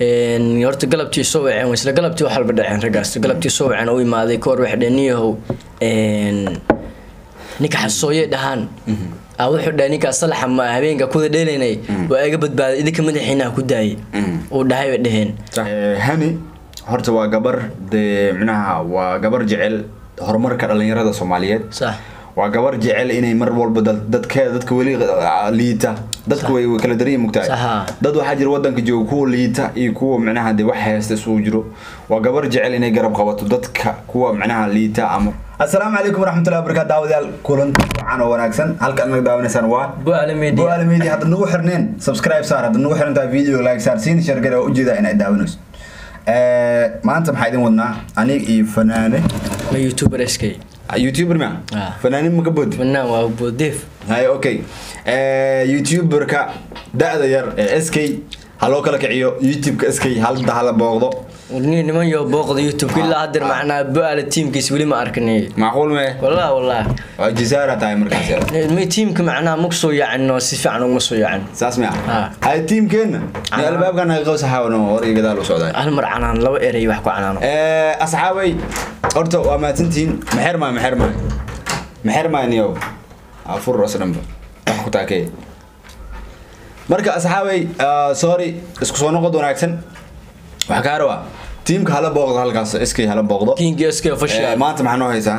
horta galabtii soo waceen isla galabtii waxa la dhaceen ragaas galabtii soo waceen oo imaaday koor wax dhaniyahow ninka xasooye dhahan wuxuu dhahay ninka salaxa ma habeenka ku dheelaynay waa iga badbaaday idinka madaxiina ku daayay oo dhahay way dhaheen hani horta waa gabar micnaha waa gabar jecel horumarka dhalinyarada Soomaaliyeed sax waa gabar jecel inay mar walba dadka wali liita dadku way kala dareeyay mugtaay dad waxa jir wadanka jooga kuwa liita iyo kuwa micnaha wax haysta soo jiro waa gabar jecel inay garab qabato dadka kuwa micnaha liita ama السلام عليكم ورحمة الله وبركاته داوديال كلن عنا وناكسن هل كأنك داودنا سنوا بو على هذا نوع حرنين سبسكرايب صار هذا نوع حرنين تاع فيديو لايك صار سين شركة وجودة هنا داودنس ما أنت محيدين ودنا أنا فنانة ما يوتيوبر اسكي يوتيوبر ما فنانين مقبود فنان وابو ضيف هاي أوكي يوتيوبر كا ده ير اسكي هلو كلا كعيو يوتيوب كاسكي هل ده هلا بوغضو وني نمان يو بوغض يوتيوب كله هدر معنا بقى التيم كيس ولي ما أركني معقول ما والله جزارة تايمر كاسير مي تيم كمعنا مقصو يعني وسيف عنه مقصو يعني ساسمع هاي التيم كنا يا الباب كان يغوص حاولنا وري قدالو سعودي هالمر عنان لو إيري وحكوا عنانو أصحابي أرتو وما تنتين محر ما نيو أفر راس نمبر أحكو تاكي marka asxaabay sorry isku soo noqod wanaagsan waxa ka rawa teamka hala booqdo halkaas iskay hala booqdo teamka iskay official maanta maxaan noo haysaa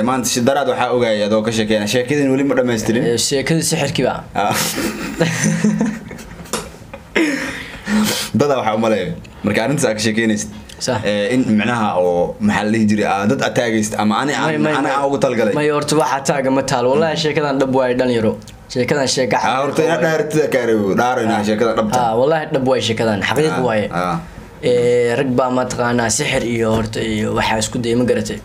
maanta si daraad waxa ogaayay adoo ka sheekeena sheekadin wali ma dhameystirin sheekada sixirkii ba dada waxa u maleeyo marka arinta ka sheekeynaysid in macnaha oo maxal leh jiri dad ataagayst ama ana ugu talgalay ma yorto waxa taaga ma taal wallahi sheekadan dhab way dhalinyaro sheekadan sheeka horta ina dhaartida kareeyo dhaarina sheekada dhabta wallahi dhab way sheekadan xaqiiq way rag ba ma taqaana sixir iyo horta iyo waxa isku deeyma garatay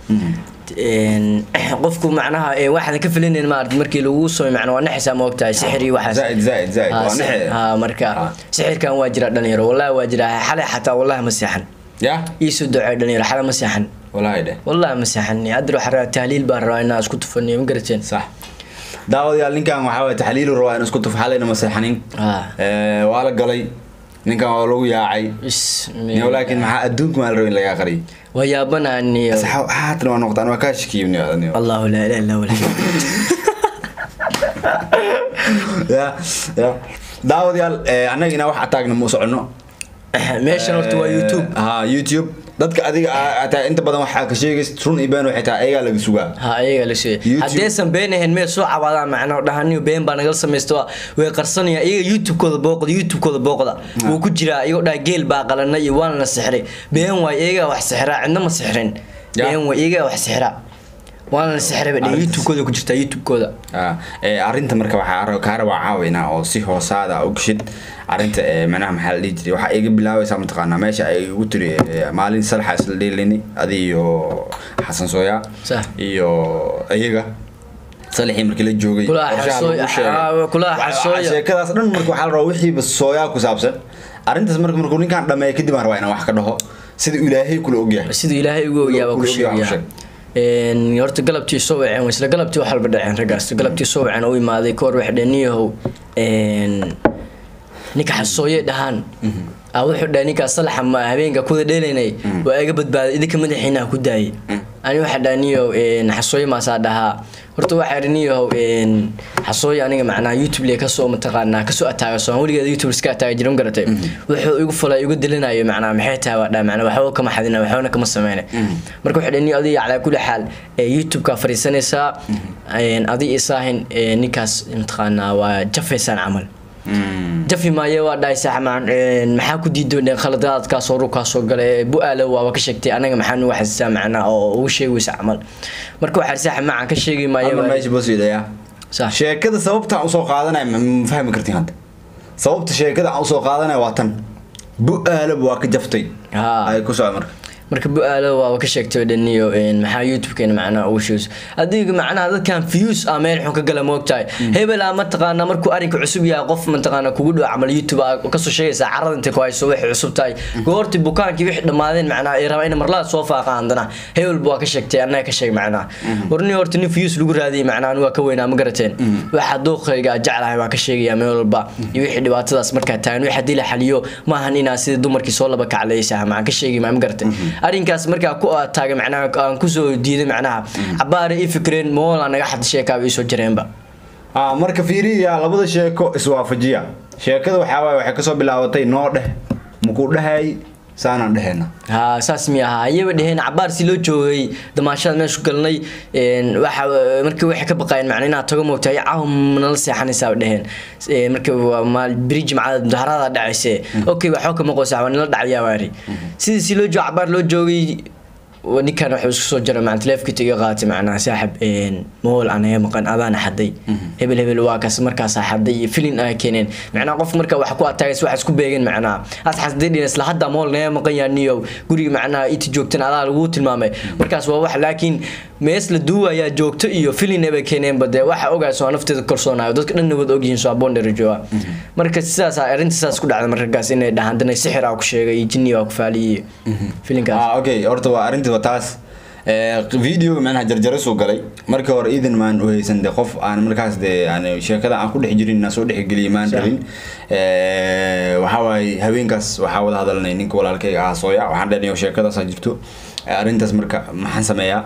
qofku macnaha waxaan ka filineen ma aragtay markii lagu soo macnaha waa naxisa ma ogtahay sixir iyo waxa zaid waa naxay marka sixirkan waa jira dhalinyaro wallahi waa jira xalay xataa wallahi ma seexan يا يسود دعاء دنيا حلا مسيحن والله مسيحني أدري حرا تحليل برا الناس كنت فني مقرتين صح داود يا لين كان محاول تحليل الرواية الناس كنت في حالنا مسيحنين وعلى قلي لين كان ولو يا عي ولكن مع الدنك مع الروين لا قري ويا بنا اني حاتنا ونقطة انا كاش كيوني الله لا اله الا هو يا داود يا انا هنا واحد تاغنا مو سعنو meeshan horta waa youtube youtube dadka adiga ata inta badan waxa ka sheegay run ibaan waxa taa ayaga laga sugaa ayaga la sheegay hadeesan beenahan meel soo cabaada macna dhahaniyo been baa nagal sameeysto way qarsanaya iyaga youtube kooda booqda wuu ku jira iyaga dhaa geel baa qalanay iyo waan la sixray been waa iyaga wax sixraa cidna ma sixrin been waa iyaga wax sixraa waan la sixray youtube kooda ku jirta youtube kooda arinta marka waxa ka rabaa caawina oo si hoosaada u gashid arinta macnaha maxal dhijri waxa iga bilaawaysa mataqaana meesha ay ugu tiri maalin salax isla dheelini adiyo xasan sooya iyo ayaga salaxii markii la joogay kula xasooya sheekadaas dhan markii waxa la rabaa wixii bas sooya ku saabsan arintaas markuu ninkan dhameey kadib aan rabaa inaan wax ka dhaho sida ilaahay kula ogyahay sida ilaahay ugu ogyahay ku sheegay horta galabtii soo waceen isla galabtii waxa la dhaceen ragaas galabtii soo waceen oo imaaday koor wax dhaniyahow ninka xasooye dhahan wuxuu dhahay ninka salaxa ma habeenka ku dheelaynay waa iga badbaaday idinka madaxiina ku daayay ani waxa dhaniyo xasooye ma saa dhaha horta waxa riniyo xasooye aniga macnaa youtube le ka soo mataqaana ka soo ataaga soo waligeed youtube iska ataaga jiran garatay wuxuu igu falay igu dilinayo macnaa maxay tahay waa dhaa macnaa waxa kama xadina waxna kama sameeyay marka waxa dhaniyo adiga ala kulli xaal youtube ka fariisanaysa adiga isaahin ninkaas mataqaana waa jafaysan amal جفي ما يوا داي سحمان maxaa ku diidoonay khaladaadka soo ruka soo galay bu'aalo waa ka sheegtay anaga maxaan wax saamacna oo uu sheegay amal marka waxa sax macaan ka sheegay ma yawa ma isboosiyay sax sheekada sababta aan soo qaadanay ma fahmi kartiin hadda sababta sheekada aan soo qaadanay waa tan bu'aalo waa ka jaftay ay ku soo marka marka bu'aalo waa ka sheegtay dhaniyo maxaa YouTube-keena macnaha ugu sheegay adiga macnaha dadkan views meel xun ka gala moogtahay hebel ma taqaana markuu arinka cusub yahay qof ma taqaana kugu dhaw amal YouTube ka soo sheegaysa carrada inta ku hayso wax cusub tahay goorti bukaankii wixii dhamaadeen macnaha ay rabaan in mar la soo faaqaan dana hebel buu ka sheegtay anaa ka sheeg macnaha warni horta ni views lagu raadiyay macnaha waa ka weynaa ma garateen waxa dooqayga jeclahay waa ka sheegaya meel walba iyo wixii dhibaatadaas marka taagan waxa dila xaliyo ma ahan inaa sida dumarkii soo laba kaclaysa ma ka sheegay ma garateen arinkaas marka ku taagay macnaha aan ku soo diiday macnaha cabaare i fikreen moola naga xad sheeka ay soo jireenba marka fiiriya labada sheeko iswaafajiya sheekada waxay ka soo bilaabatay noo dheh muku dhahay saana dhehena saas miyaha ayaga dheheen cabaar si loo joogay damaashada meesha galnay waxa markii waxa ka baqayeen macnaha tago moogtay caawm nala seexanaysa dheheen markii maal bridge macada mudaharada dhacaysay okay waxa ka maqoysaa nala dhacayaa waari sidii si loo joog cabaar loo joogay ونكان وحوس صجرة مع تلف كتير قاتي معنا ساحب مول أنا يا مقن أذان حدي هبل واكس مركز حدي فيلين كينين معنا قف مركز وحكوا تايس واحد سكوب بيجن معنا أتحس ديني نسل حدا مول نيا مقن يانيو قولي معنا يتجوكتن على الوت المامي مركز واحد لكن مثل دوا يا جوكت إيو فيلين نبي كينين بدأ واحد أوجع سو نفط الكرسونا ودك إنه بده أوجين سو بون الرجوا مركز ساس أرنت ساس كود على مركز إنه ده عندنا سحر أو شيء يجني أو كفالي فيلين كاس أوكي أرتوا أرنت وتاس فيديو معناها جرجر سو galay marka hore idin maan u haysan de qof aan markaas de yani sheekada aan ku dhex jirin na soo dhex galiimaan rabin waxa way haweenkaas waxa wada hadalnay ninka walaalkayga ah sooya waxaan dhanayo sheekada sa jirto arintaas marka maxaan sameeyaa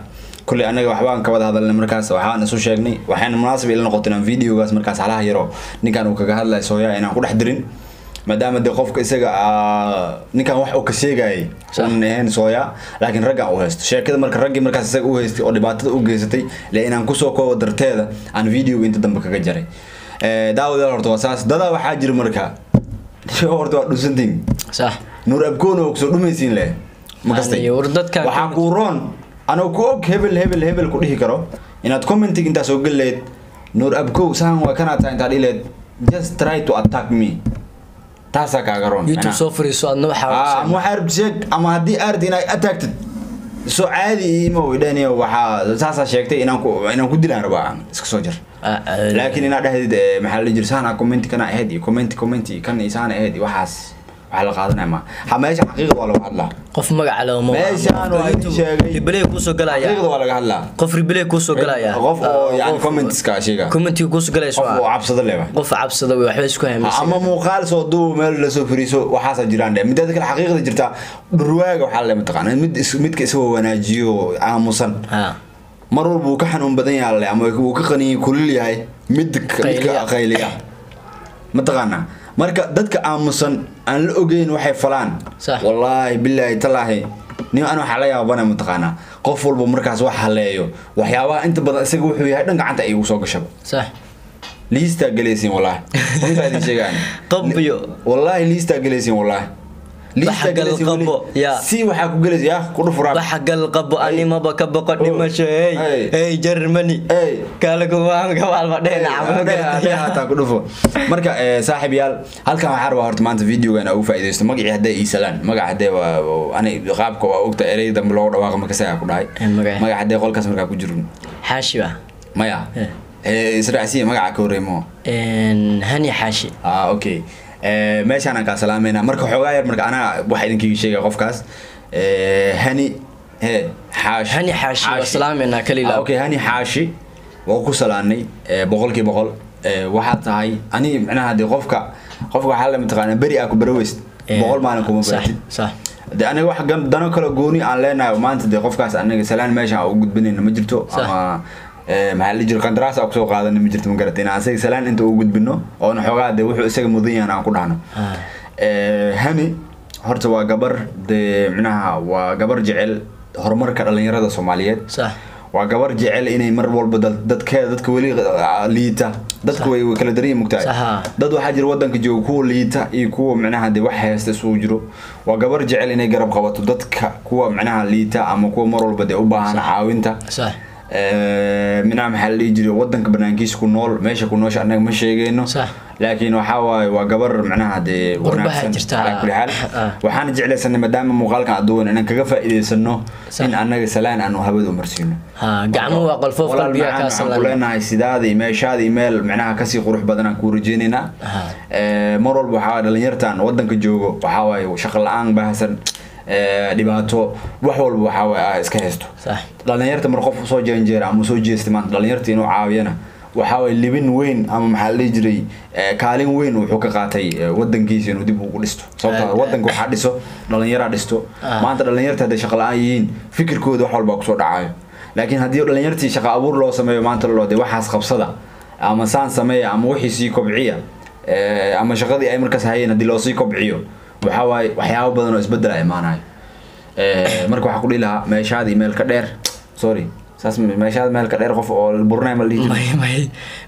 kulli anaga waxba aan ka wada hadalnay markaas waxaan soo sheegnay waxaan munaasab ila noqotay videogaas markaas halaha yaro ninkan uu kaga hadlay sooya inaan ku dhex dirin maadaama de qofka isaga ninkan wax uu ka sheegay inaan sooya laakiin ragga uu haysto sheekada marka raggi markaas isaga uu haystay oo dhibaatada u geysatay la inaan ku soo koobo darteeda aan video inta dambe kaga jaray daawada horta wasaas dada waxa jir marka horta waa dhusantiin sax nuur abkoon oo soo dhumaysiin leh makastay waxa ku roon anoo ku og hebel ku dhihi karo inaad commenting inta soo galeed nuur abkoon saan waa kana taa inta dhileed just try to attack me تاسا كاغرون يوتيوب سوفري سو أنا محارب شيك أما هدي أرد إن أتاكت سو عادي ما وداني وحا تاسا شيكتي إنكو دلنا ربعا سكسوجر لكن إن هذا محل جرسانا كومنتي كنا هدي كومنتي كان إنسان هدي وحاس وحلا قادنا ما حماش حقيقة ولا وحلا قف مقع على مو ماشي أنا هدي شيء ريبلي كوسو قلايا حقيقة ولا قهلا قف ريبلي كوسو قلايا قف يعني كومنتس كاشيكا كومنتي كوسو قلايا شو قف عبصد اللي قف عبصد وحبس كوهم أما مو خالص ودو مال لسوفريسو وحاسة جيران ده مدة ذيك الحقيقة جرتا برواق وحلا متقنا مد كسو وناجيو عاموسن مرور بوكحن بدني على أما بوكخني كل هاي مد قيلية متقنا marka dadka aamusan aan la ogeyn waxay falaan wallahi billahi talahi ni aan waxa la yaabana mutaqana qof walba markaas wax haleeyo waxyaabaha inta badan isaga wuxuu yahay dhan gacanta ay ugu soo gasho sax liista galaysin wallahi inta ay sheegaan qabyo wallahi liista galaysin wallahi liista galaysin ya si waxa ku galaysin ya ku dhufura waxa gal qabo ani ma ba ka boqod dhimasho hey Germany kala go'aan gawaal ma dheena hata ku dhufo marka saaxiib yaal halkan waxa rabaa horta maanta videogan ugu faa'iideysto magacii hadda Iisalaan magaca hadda ani qaabka waa ogta erey dambe loo dhawaaqo marka saaka ku dhahay magaca hadda qolkaas marka ku jiro xaashiba maya israacsiye magaca ka horeemo hani xaashi okay meeshaan ka salaameena marka xogaa yar marka ana waxa idinkiga sheegay qofkaas hani xaashi salaameena kaliya okay hani xaashi waa ku salaanay boqolkiiba boqol waxa tahay ani macnaha de qofka waxa la mid bari ah ku baraweys boqol maalin kuma baratid صح de aniga wax dano kala gooni aan leenahay maanta de qofkaas anaga salaan meesha u gudbinayna ma jirto ama محل جل قندراس أو سوق هذا نمجرت مقرتين عسى سلان أنت وجود بينه أو نحوجا ده وحو إسق مضيع أنا أقول عنه هني هرت وجبر ده منها وجبر جعل هرمر كرلين يرد الصوماليات صح وجبر جعل إني مر والبدل دت كولي ليتا دت كوي وكالدري مكتئب دت واحد يروضن كجو كول ليتا يكو معناها ده واحد يستسوجرو وجبر جعل إني جرب قبض دت كوا معناها ليتا أما كوا مر والبدل وباهنا عاونته صح من عام حل يجري ودنك برنامجيس كنول ماشي كنوش أنا مش شيء إنه laakiin waxa waaye waa gabar macnaha de wanaagsan ala kulli hal waxaan jeclaysanay maadaama muuqaalkan aduun inaan kaga faa'iideysano in anaga salaan aanu hawada marsiino gacmo waa qalfoof qalbiga ka salaan leenahay sidaadii meeshaadii meel macnaha ka sii qurux badan ku rajeynina mar walba waxa dhalinyartan wadanka joogo waxa waaye shaqo la'aan baahsan dhibaato wax walba waxa waaye iska haysto dhalinyarta mar qof soo jeeranjeera ama soo jeestay maanta dhalinyarta inuu caawiyana waxa way libin weyn ama maxaa la jiray kaalin weyn wuxuu ka qaatay wadankiisa inuu dib ugu dhisto sababtoo wadanka waxa dhiso dhalinyarada dhisto maanta dhalinyarta hadda shaqo la'aan yihiin fikirkooda wax walba ku soo dhacayo laakiin haddii dhalinyartii shaqo abuur loo sameeyo maanta loo de waxaas qabsada ama saan sameeya ama wixii sii kobciya ama shaqadii ay markaas hayeen haddii loo sii kobciyo waxa waaye waxyaabo badan oo isbedel ay imaanayo marka waxa ku dhilaha meeshaadii meel ka dheer sorry saas meeshaad meel ka dheer qof oo burnay ma lihi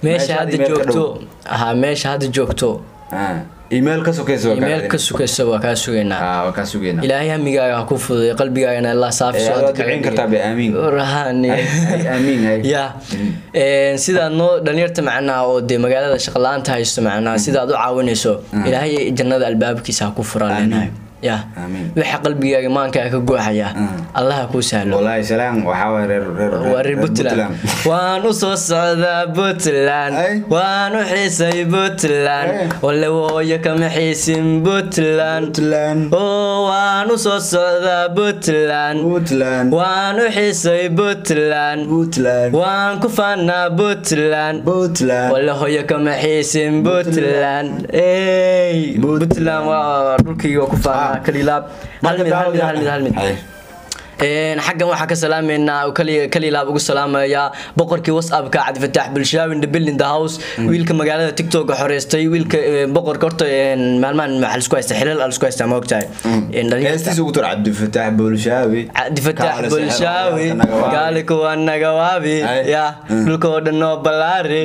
meesha hadda joogto email ka sukayso waa ka sugeynaa ilaahay hamigaaga ku fududay qalbigaaga Allah saafi soo duceen kartaa bi aamin rahani aamin ya sida noo dhalinyarta macnaa oo de magaalada shaqo la'aanta haysto macnaa sida aad u caawinayso ilaahay jannada albaabkiisa ku furaan يا وح قلبي يا مان كجوع يا الله كوسهل والله سلام وحاول وري بوتلان وانو صعدا بوتلان وانو حسي بوتلان ولا ويا كم حسين بوتلان وانو صعدا بوتلان وانو حسي بوتلان وان كفانا بوتلان ولا هيا كم حسين بوتلان اي بوتلان ودلكي وكفانا كليلاب هل حقا waxa ka salaameynaa oo kaliya laab ugu salaamaya boqorkii WhatsApp ka Cabdi Fataax Bulshaawi in the building the house wiilka magaalada TikTok xoreystay wiilka boqorka horta maalmaan maxal isku haysta xilal isku haysta ma ogtahay in dhalinyartiisa ugu tar Cabdi Fataax Bulshaawi gaalku anaga waabi ya dhulka dhanoo balaari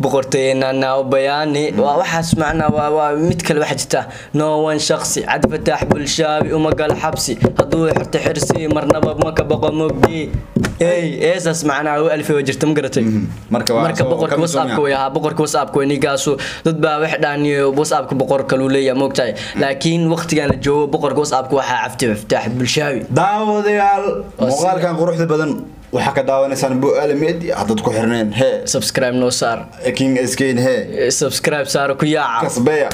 boqorteena noo bayaani waxaas macna waa mid kale waxa jirta no one shakhsi Cabdi Fataax Bulshaawi uma gal xabsi haduu xirta xirsi marna ما كبقى مبدي اي اساس معناه 1000 وجرت ما قرتي marka boqorka WhatsApp ku yahay boqorka WhatsApp ku inigaasu dad baa wax dhaaniyo WhatsApp ku boqorka loo leeyahay moogtay laakiin waqtigan la joogo boqorka WhatsApp ku waxa Cabdi Fataax Bulshaawi daawadayaal muuqaalkan quruxda badan waxa ka daawanaysan Bu'aal Media hadad ku xirneen he subscribe no sar king skin he subscribe sar ku yaaca kasbaya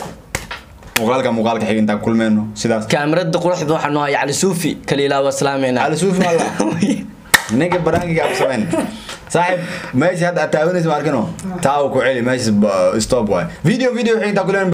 muuqaalka xiginta kulmeeno sidaas kaamirada quruxda waxa noo hay Ali Suufi kaliya wa salaameena Ali Suufi wala ninka baraangiga absamen saaxib meesha hada taabanaysa markano taaw ku celi meesha stop way video xiginta kulmeeno